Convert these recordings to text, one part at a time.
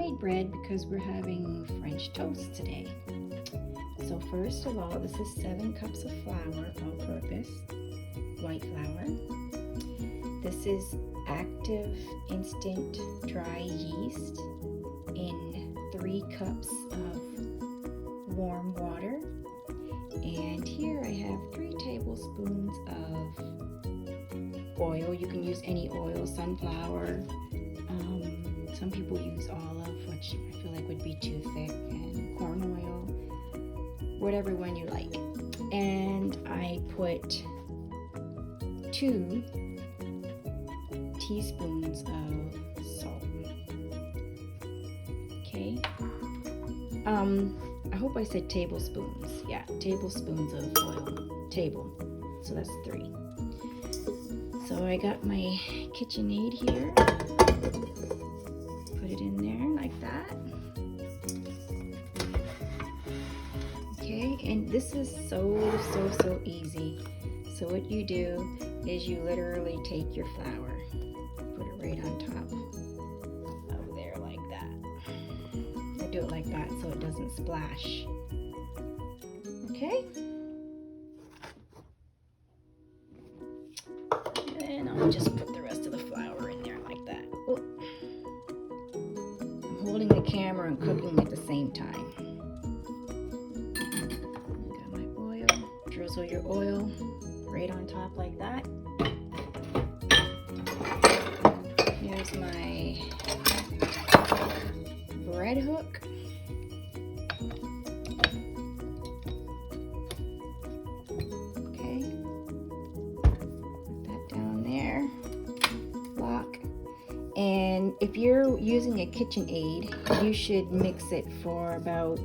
homemade bread because we're having French toast today. So first of all, this is 7 cups of flour, all-purpose, white flour. This is active instant dry yeast in 3 cups of warm water. And here I have 3 tablespoons of oil. You can use any oil, sunflower. Some people use olive, which I feel like would be too thick, and corn oil, whatever one you like. And I put 2 teaspoons of salt. Okay. I hope I said tablespoons. Yeah, tablespoons of oil. Table. So that's 3. So I got my KitchenAid here. Put it in there like that. Okay, and this is so easy. So what you do is you literally take your flour, put it right on top of there like that. I do it like that so it doesn't splash. Okay? And I'll just put the rest of the flour in there like that. Oh. I'm holding the camera and cooking at the same time. Got my oil. Drizzle your oil right on top like that. Here's my bread hook. Okay. Put that down there. Lock. And if you're using a KitchenAid, you should mix it for about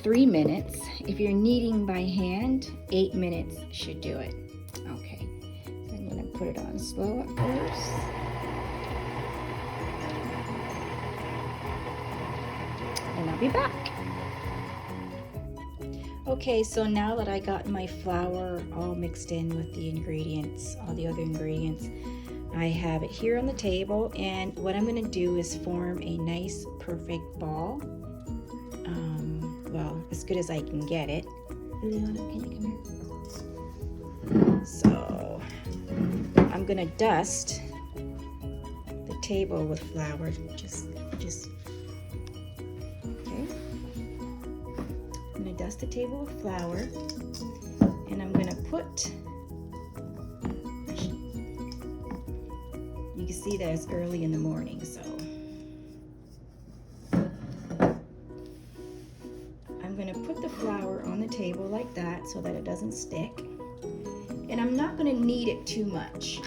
3 minutes. If you're kneading by hand, 8 minutes should do it. Okay, so I'm going to put it on slow at first. And I'll be back. Okay, so now that I got my flour all mixed in with the ingredients, all the other ingredients, I have it here on the table, and what I'm going to do is form a nice perfect ball. Well, as good as I can get it. Liliana, can you come here? So I'm going to dust the table with flour. Just okay. I'm going to dust the table with flour, and I'm going to put. You can see that it's early in the morning, so I'm going to put the flour on the table like that so that it doesn't stick. And I'm not going to knead it too much.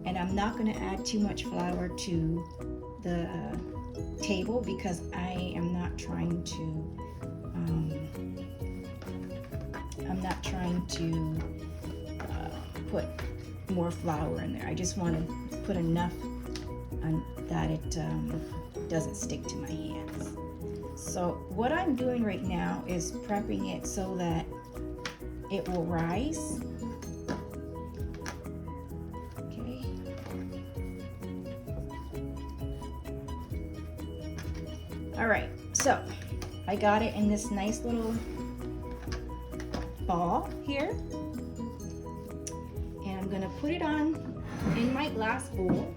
And I'm not going to add too much flour to the table because I am not trying to put more flour in there. I just want to put enough that it doesn't stick to my hands. So what I'm doing right now is prepping it so that it will rise. Okay. All right, so I got it in this nice little ball here. And I'm gonna put it on in my glass bowl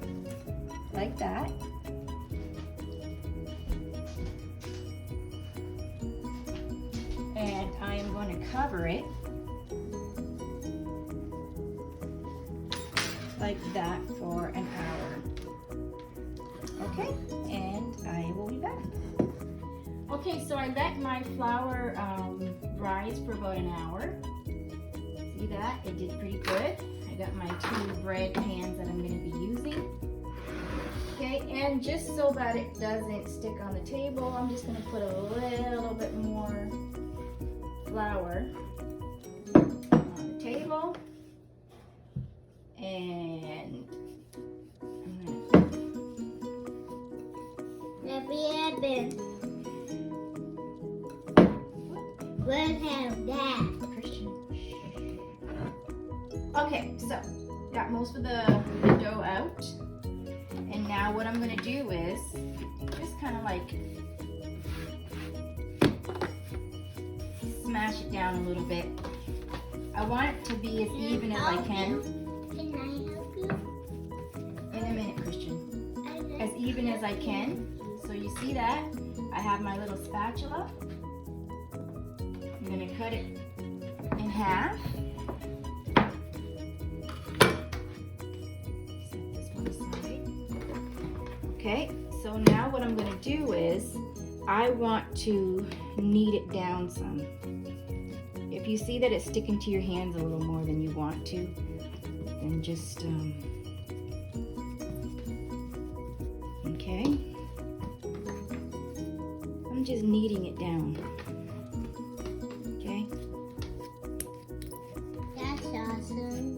like that. And I am going to cover it like that for an hour. Okay, and I will be back. Okay, so I let my flour rise for about an hour. See that? It did pretty good. I got my 2 bread pans that I'm going to be using. Okay, and just so that it doesn't stick on the table, I'm just going to put a little bit more flour on the table. And What have that? Christian. Okay, so got most of the dough out. And now what I'm going to do is just kind of like smash it down a little bit. I want it to be as even as I can. Can I help you? In a minute, Christian. As even as I can. So you see that? I have my little spatula. I'm going to cut it in half. Set this one aside. Okay, so now what I'm going to do is I want to knead it down some. If you see that it's sticking to your hands a little more than you want to, then just, okay. I'm just kneading it down. Okay. That's awesome.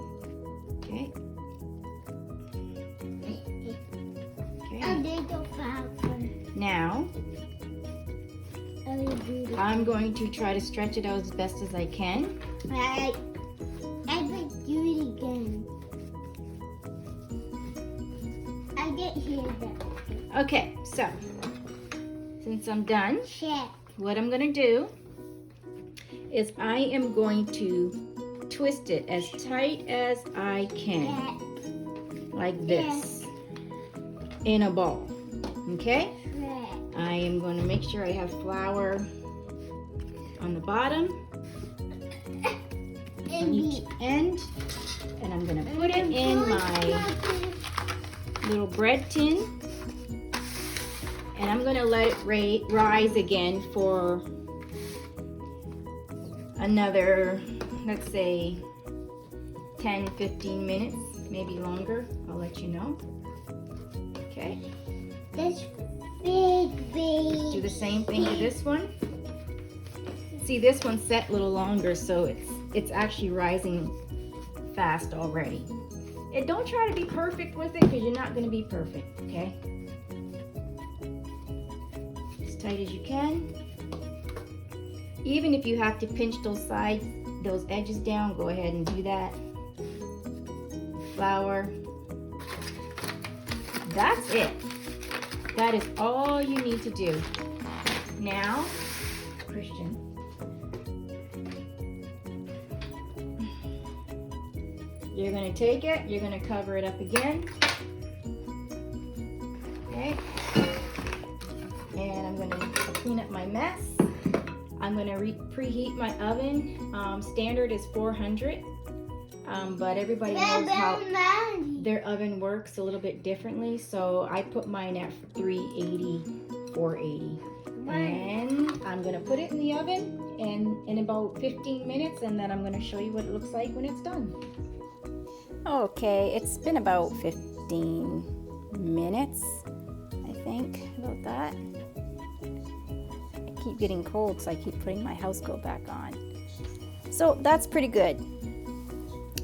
Okay. Okay. And they don't flour. Now, I'm going to try to stretch it out as best as I can. I will do it again. I get here though. Okay, so since I'm done, Check. what I'm going to do is I am going to twist it as tight as I can, like this, in a ball. Okay? I am going to make sure I have flour on the bottom, on each end, and I'm going to put it in my little bread tin, and I'm going to let it rise again for another, let's say, 10-15 minutes, maybe longer. I'll let you know. Okay. This big. Do the same thing to this one. See, this one's set a little longer, so it's actually rising fast already. And don't try to be perfect with it, because you're not going to be perfect, okay? As tight as you can. Even if you have to pinch those sides, those edges down, go ahead and do that. Flour. That's it. That is all you need to do. Now, Christian, you're going to take it, you're going to cover it up again. Okay. And I'm going to clean up my mess. I'm going to preheat my oven. Standard is 400. But everybody knows how their oven works a little bit differently, so I put mine at 380, 480. And I'm going to put it in the oven in about 15 minutes, and then I'm going to show you what it looks like when it's done. Okay, it's been about 15 minutes, I think, about that. I keep getting cold, so I keep putting my house coat back on. So that's pretty good.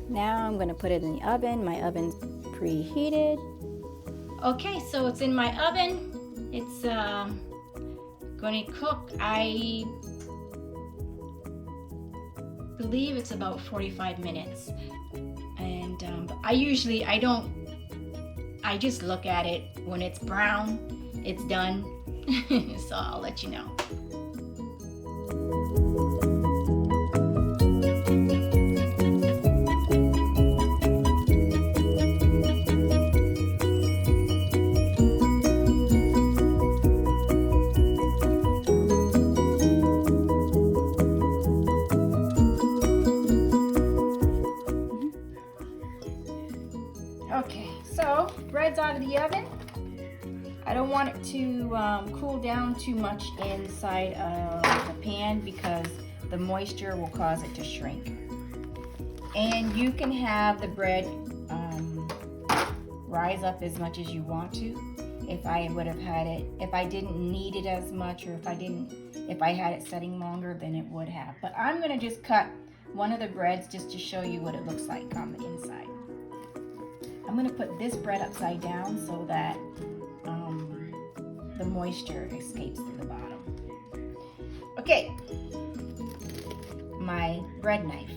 Now I'm going to put it in the oven. My oven's preheated. Okay, so it's in my oven. It's going to cook. I believe it's about 45 minutes. And I just look at it. When it's brown, it's done. So I'll let you know. Okay, so bread's out of the oven. I don't want it to cool down too much inside of the pan because the moisture will cause it to shrink. And you can have the bread rise up as much as you want to. If I would have had it, if I didn't need it as much, or if I had it setting longer, then it would have. But I'm gonna just cut one of the breads just to show you what it looks like on the inside. I'm going to put this bread upside down so that the moisture escapes through the bottom. Okay, my bread knife.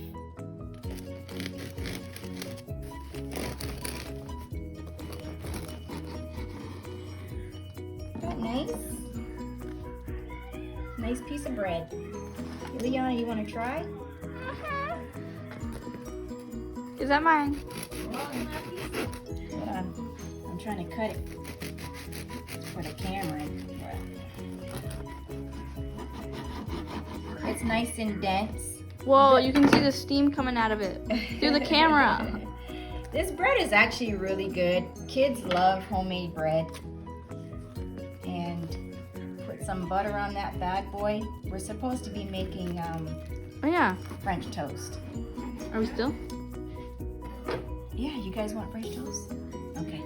that nice? Nice piece of bread. Liana, you want to try? Is that mine? Hold on. I'm trying to cut it for the camera. It's nice and dense. Whoa, you can see the steam coming out of it through the camera. This bread is actually really good. Kids love homemade bread. And put some butter on that bad boy. We're supposed to be making Oh yeah. French toast. Are we still? Yeah, you guys want French toast? Okay.